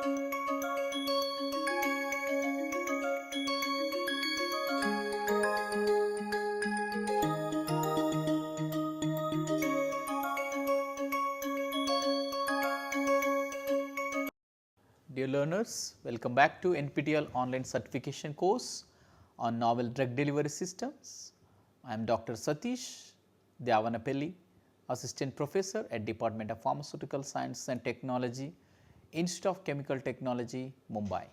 Dear learners, welcome back to NPTEL online certification course on novel drug delivery systems. I am Dr. Satish Devanapelli, Assistant Professor at Department of Pharmaceutical Science and Technology, Institute of Chemical Technology, Mumbai.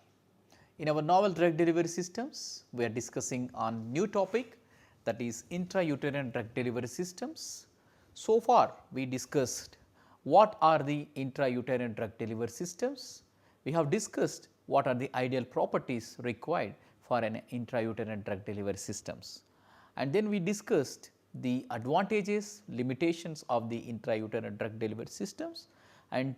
In our novel drug delivery systems, we are discussing on new topic, that is intrauterine drug delivery systems. So far, we discussed what are the intrauterine drug delivery systems. We have discussed what are the ideal properties required for an intrauterine drug delivery systems. And then we discussed the advantages, limitations of the intrauterine drug delivery systems, and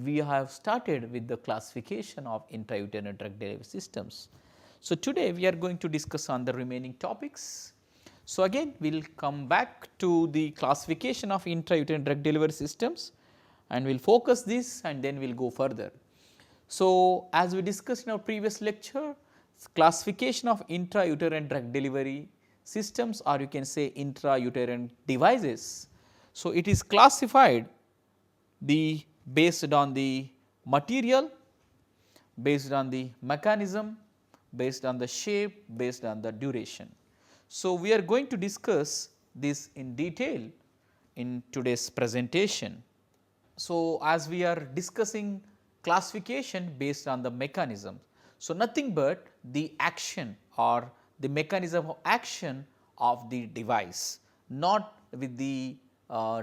we have started with the classification of intrauterine drug delivery systems. So, today we are going to discuss on the remaining topics. So, again we will come back to the classification of intrauterine drug delivery systems and we will focus this and then we will go further. So, as we discussed in our previous lecture, classification of intrauterine drug delivery systems, or you can say intrauterine devices. So, it is classified based on the material, based on the mechanism, based on the shape, based on the duration. So, we are going to discuss this in detail in today's presentation. So, as we are discussing classification based on the mechanism. So, nothing but the action or the mechanism of action of the device, not with the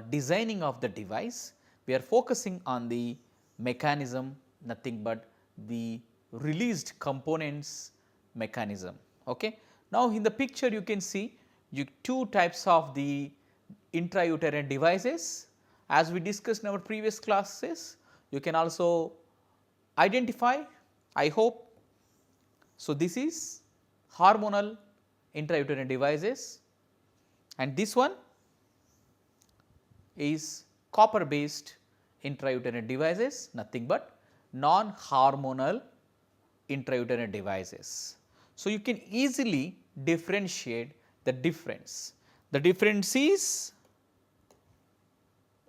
designing of the device. We are focusing on the mechanism, nothing but the released components mechanism. Okay. Now, in the picture you can see two types of the intrauterine devices. As we discussed in our previous classes, you can also identify, I hope. So, this is hormonal intrauterine devices and this one is copper based intrauterine devices, nothing but non-hormonal intrauterine devices. So, you can easily differentiate the difference. The difference is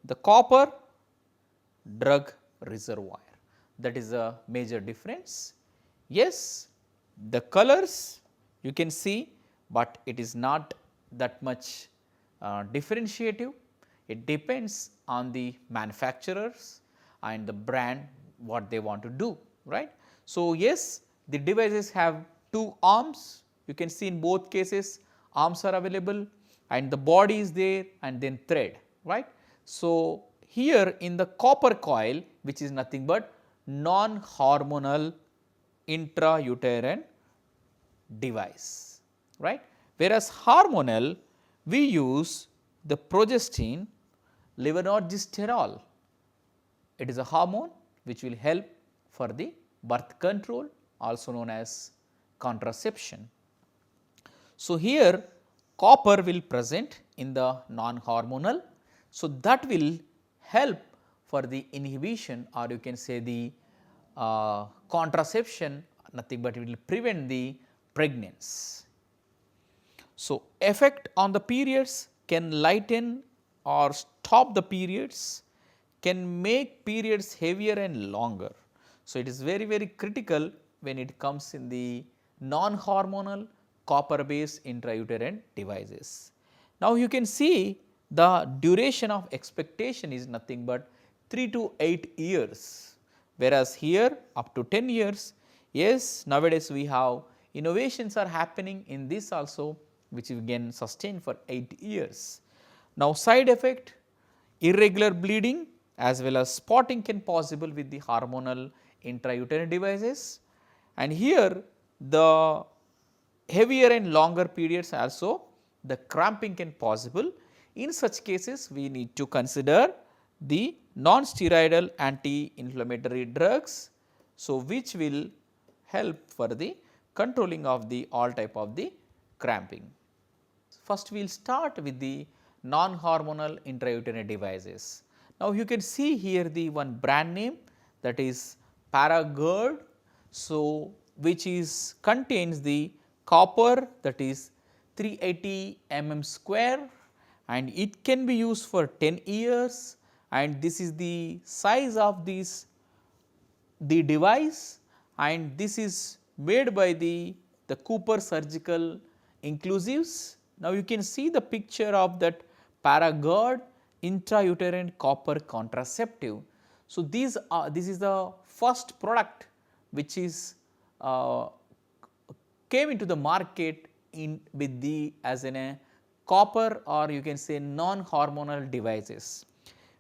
the copper drug reservoir, that is a major difference. Yes, the colors you can see, but it is not that much differentiative. It depends on the manufacturers and the brand what they want to do, right. So, yes, the devices have two arms, you can see in both cases arms are available and the body is there and then thread, right. So, here in the copper coil, which is nothing but non-hormonal intrauterine device, right. Whereas hormonal, we use the progestin, levonorgestrel. It is a hormone which will help for the birth control, also known as contraception. So, here copper will present in the non-hormonal. So, that will help for the inhibition, or you can say the contraception, nothing but it will prevent the pregnancy. So, effect on the periods can lighten or stop the periods, can make periods heavier and longer. So, it is very critical when it comes in the non-hormonal copper based intrauterine devices. Now, you can see the duration of expectation is nothing but 3 to 8 years, whereas here up to 10 years. Yes, nowadays we have innovations are happening in this also, which we can sustain for 8 years. Now, side effect, irregular bleeding as well as spotting can possible with the hormonal intrauterine devices, and here the heavier and longer periods also the cramping can possible. In such cases, we need to consider the non-steroidal anti-inflammatory drugs, so which will help for the controlling of the all type of the cramping. First, we will start with the non-hormonal intrauterine devices. Now, you can see here the one brand name, that is paragird, so which is contains the copper, that is 380 square, and it can be used for 10 years, and this is the size of the device, and this is made by the Cooper surgical inclusives. Now, you can see the picture of that paragird intrauterine copper contraceptive. So, this is the first product which is came into the market in with the as in a copper, or you can say non-hormonal devices,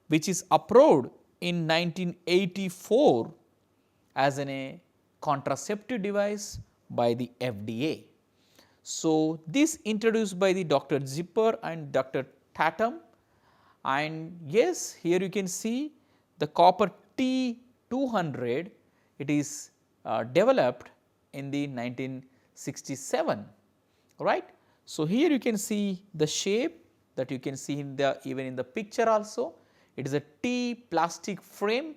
which is approved in 1984 as a contraceptive device by the FDA. So, this introduced by the Dr. Zipper and Dr. Tatum, and yes, here you can see the copper T200, it is developed in the 1967, right. So, here you can see the shape that you can see in the even in the picture also, it is a T plastic frame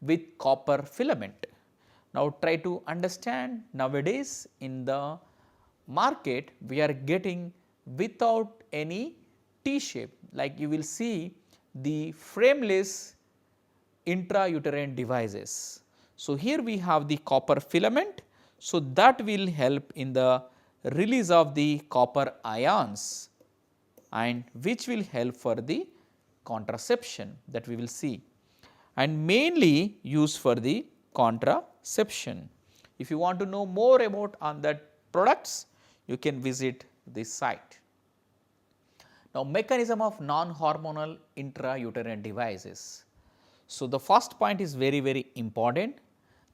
with copper filament. Now, try to understand, nowadays in the market we are getting without any T shape, like you will see the frameless intrauterine devices. So, here we have the copper filament, so that will help in the release of the copper ions, and which will help for the contraception, that we will see, and mainly used for the contraception. If you want to know more about on that products, you can visit this site. Now, mechanism of non-hormonal intrauterine devices. So, the first point is very important.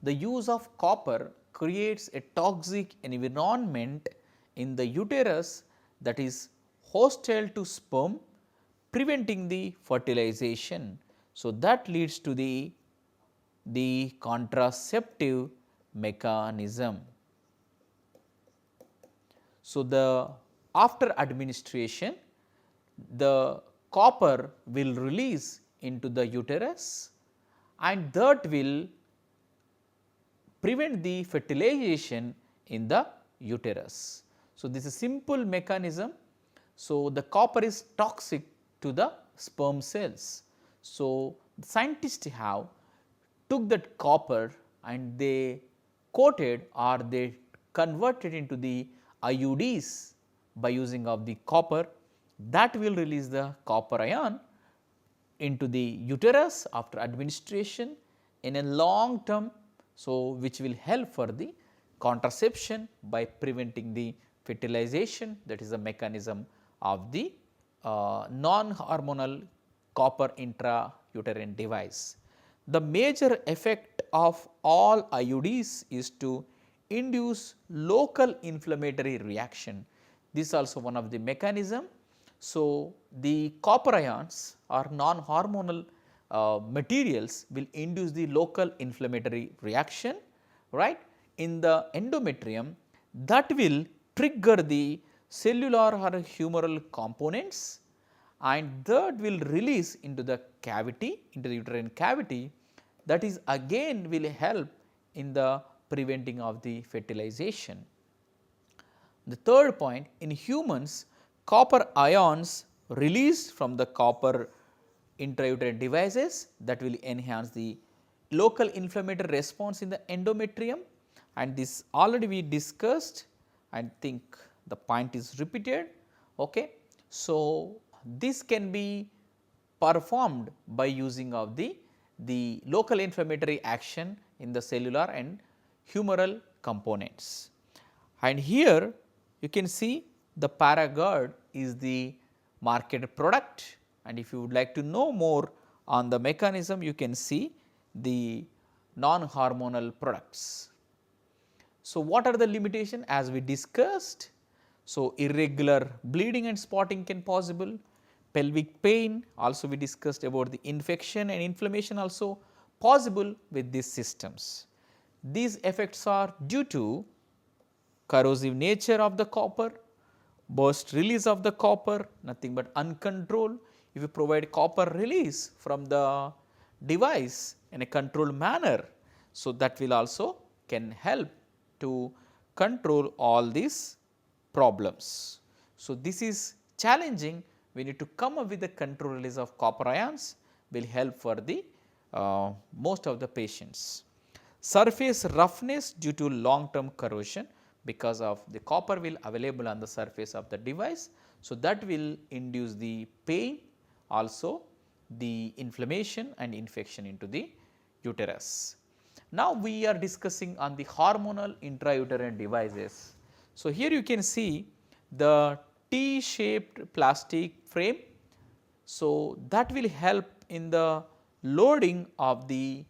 The use of copper creates a toxic environment in the uterus that is hostile to sperm, preventing the fertilization. So, that leads to the contraceptive mechanism. So, after administration, the copper will release into the uterus, and that will prevent the fertilization in the uterus. So, this is a simple mechanism. So, the copper is toxic to the sperm cells. So, scientists have took that copper and they coated or they converted into the IUDs by using of the copper, that will release the copper ion into the uterus after administration in a long term. So, which will help for the contraception by preventing the fertilization, that is the mechanism of the non-hormonal copper intrauterine device. The major effect of all IUDs is to induce local inflammatory reaction. This is also one of the mechanism. So, the copper ions or non-hormonal materials will induce the local inflammatory reaction, right, in the endometrium, that will trigger the cellular or humoral components, and that will release into the cavity, into the uterine cavity, that is again will help in the preventing of the fertilization. The third point, in humans, copper ions released from the copper intrauterine devices, that will enhance the local inflammatory response in the endometrium, and this already we discussed, I think the point is repeated. Okay. So, this can be performed by using of the local inflammatory action in the cellular and humoral components. And here you can see the paragird is the marketed product, and if you would like to know more on the mechanism, you can see the non-hormonal products. So, what are the limitations as we discussed? So, irregular bleeding and spotting can possible, pelvic pain, also we discussed about the infection and inflammation also possible with these systems. These effects are due to corrosive nature of the copper, burst release of the copper, nothing but uncontrolled. If you provide copper release from the device in a controlled manner, So, that will also can help to control all these problems. So, this is challenging. We need to come up with the control release of copper ions will help for the most of the patients. Surface roughness due to long term corrosion, because of the copper will available on the surface of the device. So, that will induce the pain, also the inflammation and infection into the uterus. Now, we are discussing on the hormonal intrauterine devices. So, here you can see the T-shaped plastic frame. So, that will help in the loading of the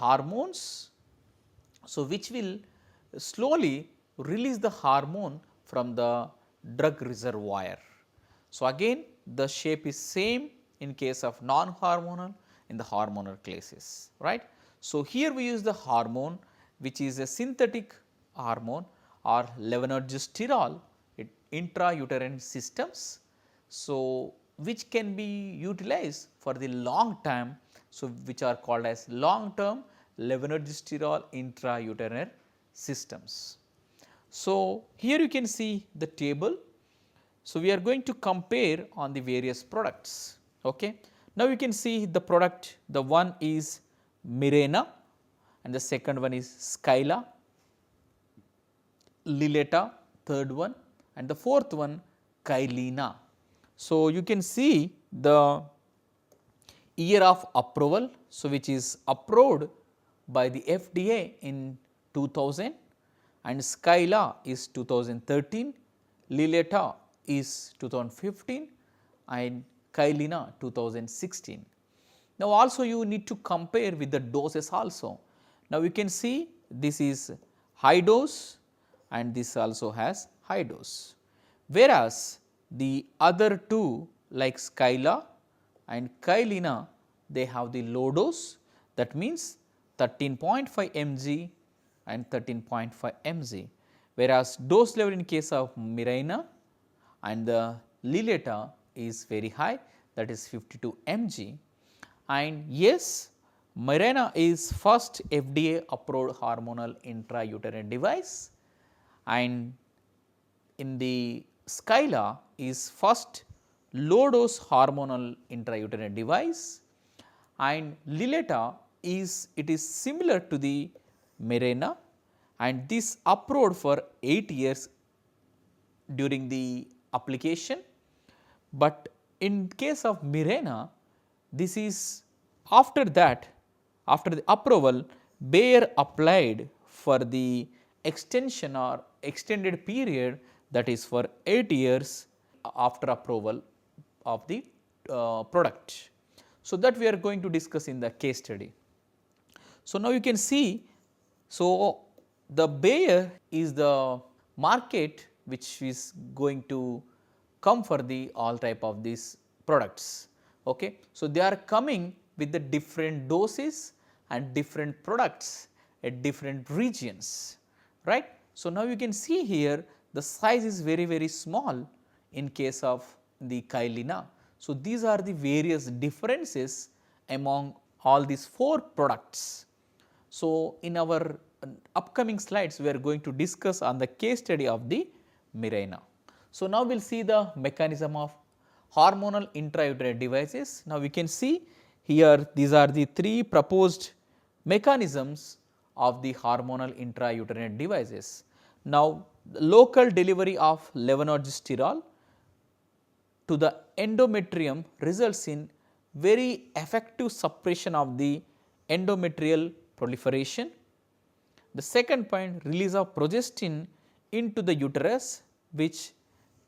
hormones. So, which will slowly release the hormone from the drug reservoir. So, again the shape is same in case of non-hormonal, in the hormonal cases, right. So, here we use the hormone which is a synthetic hormone or levonorgestrel intrauterine systems. So, which can be utilized for the long time. So, which are called as long term levonorgestrel intrauterine systems. So, here you can see the table. So, we are going to compare on the various products. Okay. Now, you can see the product, the one is Mirena and the second one is Skyla, Liletta, third one, and the fourth one Kylina. So, you can see the year of approval. So, which is approved by the FDA in 2000 and Skyla is 2013, Liletta is 2015 and Kylina 2016. Now, also you need to compare with the doses also. Now, you can see this is high dose and this also has high dose, whereas the other two like Skyla and Kylina, they have the low dose, that means 13.5 mg and 13.5 mg, whereas dose level in case of Mirena and the Liletta is very high, that is 52 mg. And yes, Mirena is first FDA approved hormonal intrauterine device, and in the Skyla is first low dose hormonal intrauterine device, and Liletta is similar to the Mirena, and this approved for 8 years during the application. But in case of Mirena, this is after that, after the approval, Bayer applied for the extension or extended period, that is for 8 years after approval of the product. So, that we are going to discuss in the case study. So, now you can see, so the Bayer is the market which is going to come for the all type of these products. Okay. So, they are coming with the different doses and different products at different regions, right. So, now you can see here the size is very small in case of the Kylina. So, these are the various differences among all these 4 products. So, in our upcoming slides we are going to discuss on the case study of the Mirena. So, now we will see the mechanism of hormonal intrauterine devices. Now, we can see here these are the 3 proposed mechanisms of the hormonal intrauterine devices. Now, the local delivery of levonorgestrel to the endometrium results in very effective suppression of the endometrial proliferation. The second point, release of progestin into the uterus, which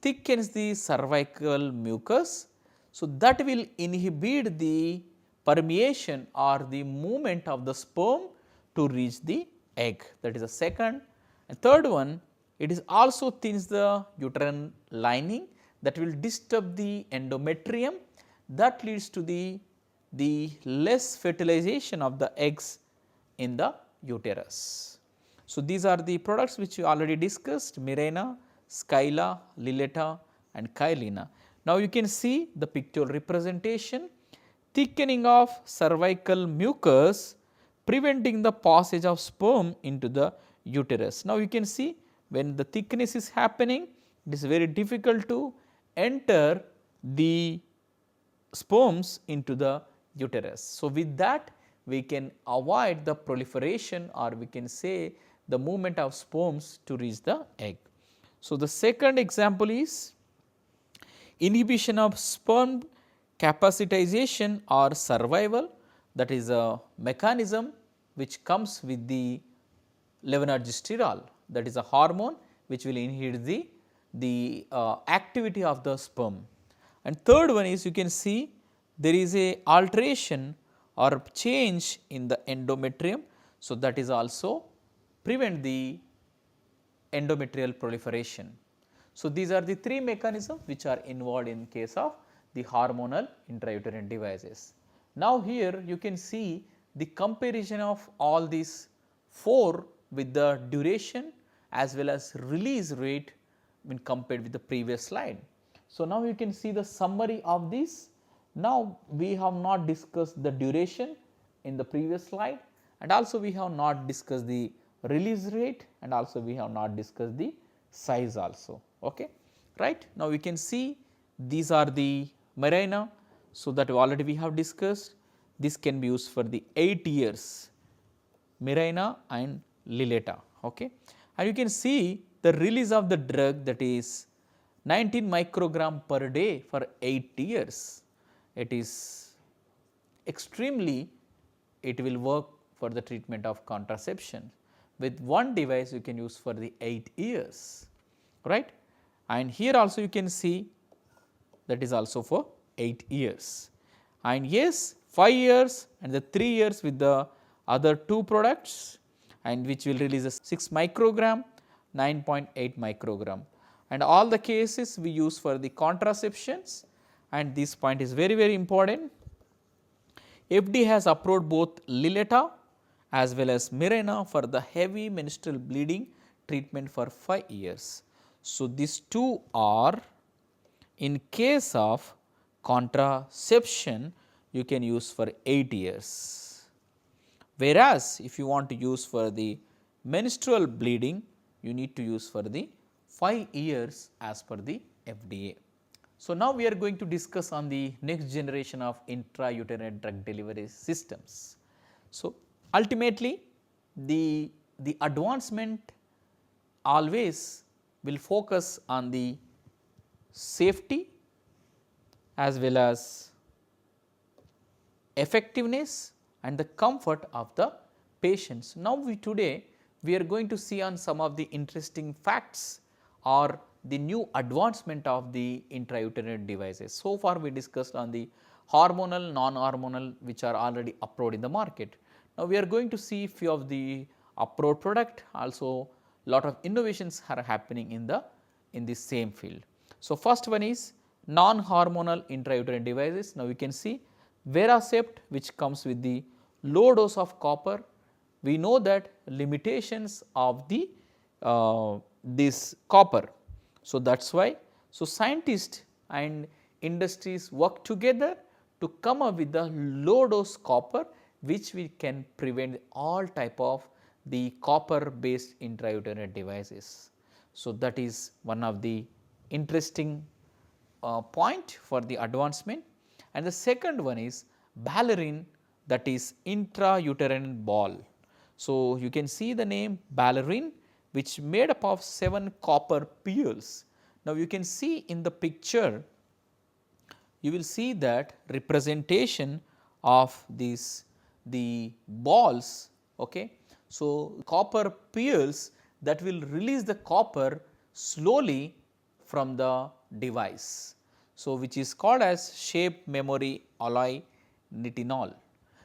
thickens the cervical mucus. So, that will inhibit the permeation or the movement of the sperm to reach the egg, that is the second. And third one, it is also thins the uterine lining, that will disturb the endometrium, that leads to the less fertilization of the eggs in the uterus. So, these are the products which we already discussed, Mirena, Skyla, Liletta and Kylina. Now, you can see the pictorial representation, thickening of cervical mucus preventing the passage of sperm into the uterus. Now, you can see when the thickness is happening, it is very difficult to enter the sperms into the uterus. So, with that we can avoid the proliferation, or we can say the movement of sperms to reach the egg. So, the second example is inhibition of sperm capacitization or survival, that is a mechanism which comes with the levonorgestrel, that is a hormone which will inhibit the activity of the sperm. And third one is, you can see there is a alteration or change in the endometrium. So, that is also prevent the endometrial proliferation. So, these are the three mechanisms which are involved in case of the hormonal intrauterine devices. Now, here you can see the comparison of all these four with the duration as well as release rate when compared with the previous slide. So, now you can see the summary of this. Now, we have not discussed the duration in the previous slide, and also we have not discussed the release rate, and also we have not discussed the size also. Okay. Right. Now, we can see these are the Mirena. So, that already we have discussed. This can be used for the 8 years, Mirena and Liletta. Okay. And you can see the release of the drug, that is 19 microgram per day for 8 years. It is extremely, it will work for the treatment of contraception. With one device you can use for the 8 years, right. And here also you can see that is also for 8 years. And yes, 5 years and the 3 years with the other two products, and which will release a 6 microgram, 9.8 microgram. And all the cases we use for the contraceptions, and this point is very important. FDA has approved both Liletta as well as Mirena for the heavy menstrual bleeding treatment for 5 years. So, these two are in case of contraception you can use for 8 years, whereas if you want to use for the menstrual bleeding you need to use for the 5 years as per the FDA. So, now we are going to discuss on the next generation of intrauterine drug delivery systems. So, ultimately the advancement always will focus on the safety as well as effectiveness and the comfort of the patients. Now, today we are going to see on some of the interesting facts or the new advancement of the intrauterine devices. So far we discussed on the hormonal, non-hormonal, which are already approved in the market. Now, we are going to see few of the approved product, also lot of innovations are happening in the same field. So, first one is non-hormonal intrauterine devices. Now, we can see Veracept, which comes with the low dose of copper. We know that limitations of the this copper. So, that is why scientists and industries work together to come up with the low dose copper, which we can prevent all type of the copper based intrauterine devices. So, that is one of the interesting point for the advancement. And the second one is ballerine, that is intrauterine ball. So, you can see the name ballerine, which made up of 7 copper pearls. Now, you can see in the picture, you will see that representation of the balls. Okay. So, copper pearls that will release the copper slowly from the device. So, which is called as shape memory alloy nitinol.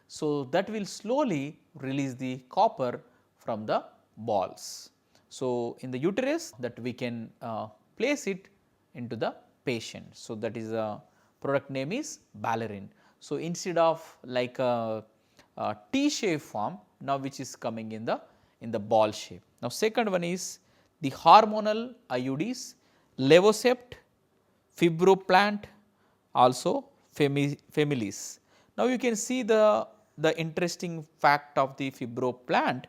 So, that will slowly release the copper from the balls. So, in the uterus that we can place it into the patient. So, that is a product name is ballerine. So, instead of like a T shape form, now which is coming in the ball shape. Now, second one is the hormonal IUDs, Levocept, Fibroplant, also Femilis. Now, you can see the the interesting fact of the fibro plant.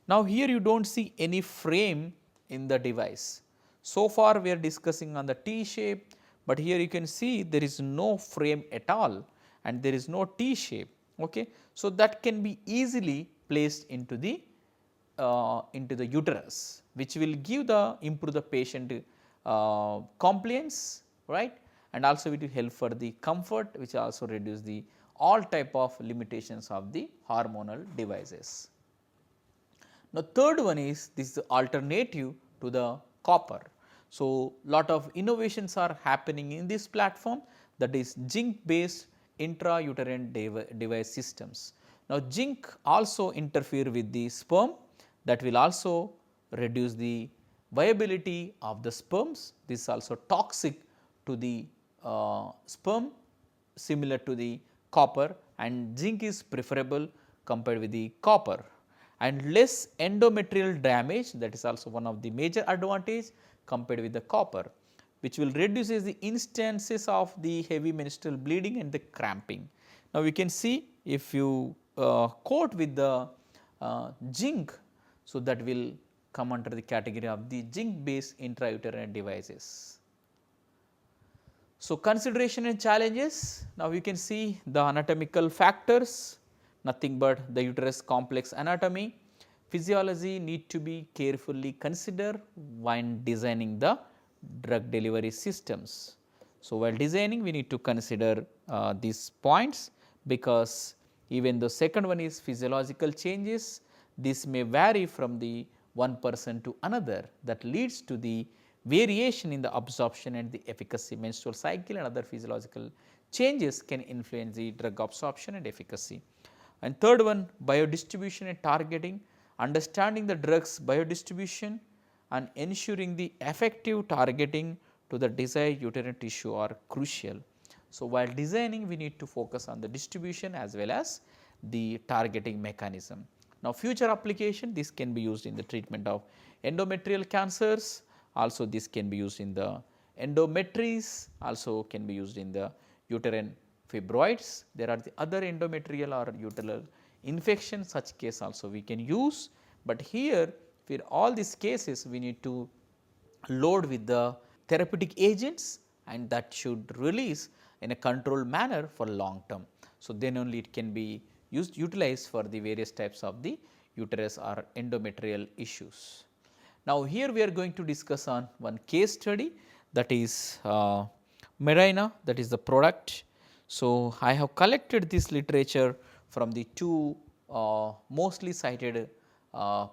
Now, here you do not see any frame in the device. So far we are discussing on the T shape, but here you can see there is no frame at all and there is no T shape. Okay. So, that can be easily placed into the uterus, which will give the improve the patient compliance, right, and also it will help for the comfort, which also reduce the all type of limitations of the hormonal devices. Now, third one is this alternative to the copper. So, lot of innovations are happening in this platform, that is zinc based intrauterine device systems. Now, zinc also interfere with the sperm, that will also reduce the viability of the sperms. This is also toxic to the sperm, similar to the copper, and zinc is preferable compared with the copper, and less endometrial damage, that is also one of the major advantage compared with the copper, which will reduces the instances of the heavy menstrual bleeding and the cramping. Now, we can see if you coat with the zinc, so that will come under the category of the zinc based intrauterine devices. So, consideration and challenges. Now, we can see the anatomical factors, nothing but the uterus complex anatomy. Physiology need to be carefully considered when designing the drug delivery systems. So, while designing we need to consider these points, because even the second one is physiological changes, this may vary from the one person to another, that leads to the variation in the absorption and the efficacy. Menstrual cycle and other physiological changes can influence the drug absorption and efficacy. And third one, biodistribution and targeting, understanding the drugs biodistribution and ensuring the effective targeting to the desired uterine tissue are crucial. So, while designing we need to focus on the distribution as well as the targeting mechanism. Now, future application, this can be used in the treatment of endometrial cancers, also this can be used in the endometres, also can be used in the uterine fibroids. There are the other endometrial or uterine infection, such case also we can use, but here for all these cases we need to load with the therapeutic agents, and that should release in a controlled manner for long term. So, then only it can be utilized for the various types of the uterus or endometrial issues. Now, here we are going to discuss on one case study, that is Mirena, that is the product. So, I have collected this literature from the two mostly cited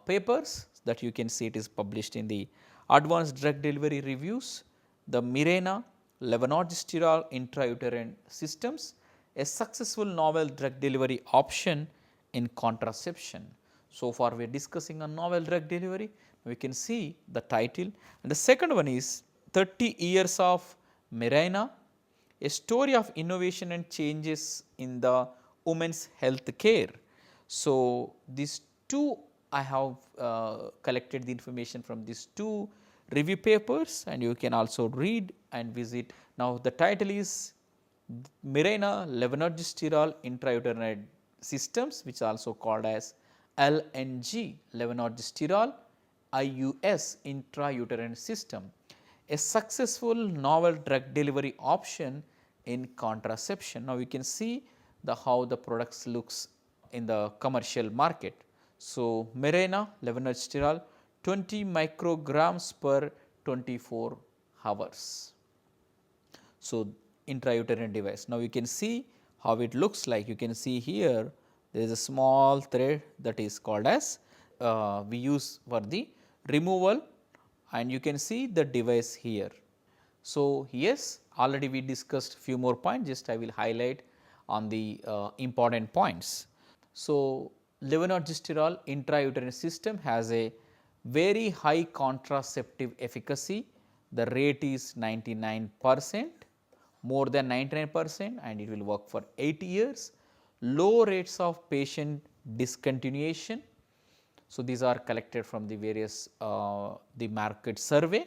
papers, that you can see it is published in the Advanced Drug Delivery Reviews, the Mirena levonorgestrel intrauterine systems, a successful novel drug delivery option in contraception. So far we are discussing on novel drug delivery, we can see the title, and the second one is 30 years of Mirena, a story of innovation and changes in the women's health care. So, these two I have collected the information from these two review papers, and you can also read and visit. Now, the title is Mirena levonorgestrel intrauterine systems, which is also called as LNG levonorgestrel IUS intrauterine system, a successful novel drug delivery option in contraception. Now, we can see how the products looks in the commercial market. So, Mirena levonorgestrel 20 micrograms per 24 hours. So, intrauterine device. Now, you can see how it looks like. You can see here there is a small thread that is called as we use for the removal, and you can see the device here. So, yes, already we discussed few more points, just I will highlight on the important points. So, levonorgestrel intrauterine system has a very high contraceptive efficacy. The rate is 99%, more than 99%, and it will work for 8 years. Low rates of patient discontinuation. So, these are collected from the various the market survey.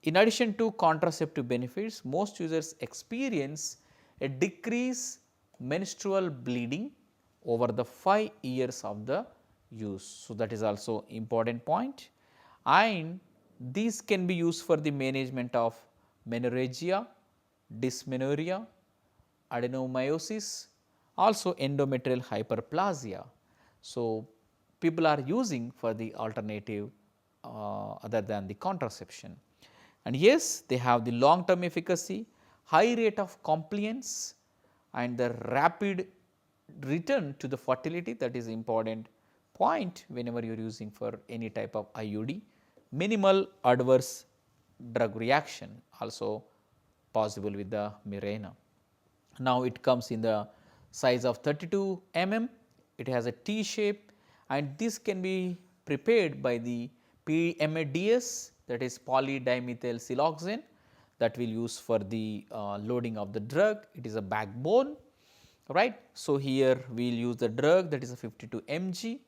In addition to contraceptive benefits, most users experience a decrease menstrual bleeding over the 5 years of the use. So, that is also important point, and these can be used for the management of menorrhagia, dysmenorrhea, adenomyosis, also endometrial hyperplasia. So, people are using for the alternative other than the contraception. And yes, they have the long term efficacy, high rate of compliance, and the rapid return to the fertility, that is important point whenever you are using for any type of IUD. Minimal adverse drug reaction also possible with the Mirena. Now, it comes in the size of 32 mm, it has a T shape, and this can be prepared by the PMADs, that is polydimethyl siloxane, that will use for the loading of the drug. It is a backbone, right. So, here we will use the drug, that is a 52 mg,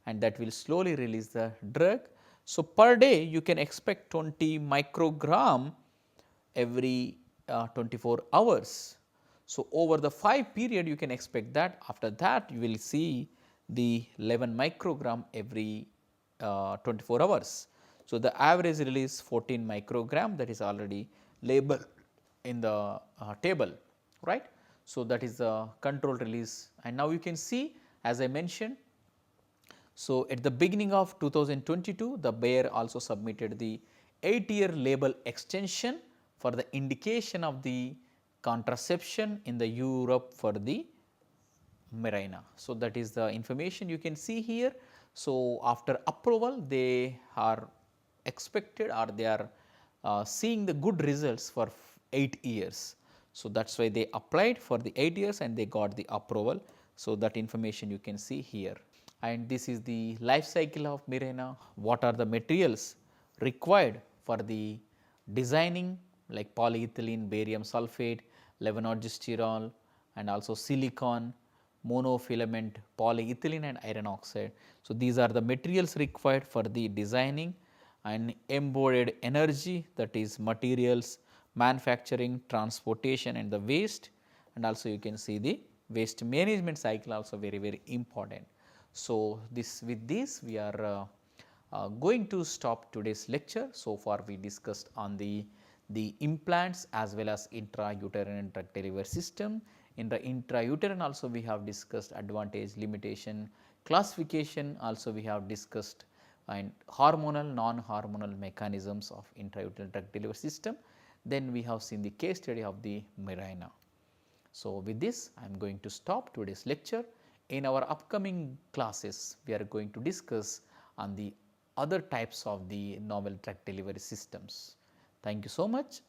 and that will slowly release the drug. So, per day you can expect 20 microgram every 24 hours. So, over the 5 period you can expect that. After that you will see the 11 microgram every 24 hours. So, the average release 14 microgram, that is already labeled in the table, right. So, that is the control release, and now you can see, as I mentioned. So, at the beginning of 2022, the Bayer also submitted the 8-year label extension for the indication of the contraception in the Europe for the Mirena. So, that is the information you can see here. So, after approval, they are expected, or they are seeing the good results for 8 years. So, that is why they applied for the 8 years and they got the approval. So, that information you can see here, and this is the life cycle of Mirena. What are the materials required for the designing, like polyethylene, barium sulfate, levonorgestrel, and also silicon, monofilament polyethylene, and iron oxide. So, these are the materials required for the designing, and embodied energy, that is materials, manufacturing, transportation, and the waste, and also you can see the waste management cycle also very important. So, with this we are going to stop today's lecture. So far we discussed on the implants as well as intrauterine drug delivery system. In the intrauterine also we have discussed advantage, limitation, classification, also we have discussed, and hormonal, non-hormonal mechanisms of intrauterine drug delivery system. Then we have seen the case study of the Mirena. So, with this I am going to stop today's lecture. In our upcoming classes, we are going to discuss on the other types of the novel drug delivery systems. Thank you so much.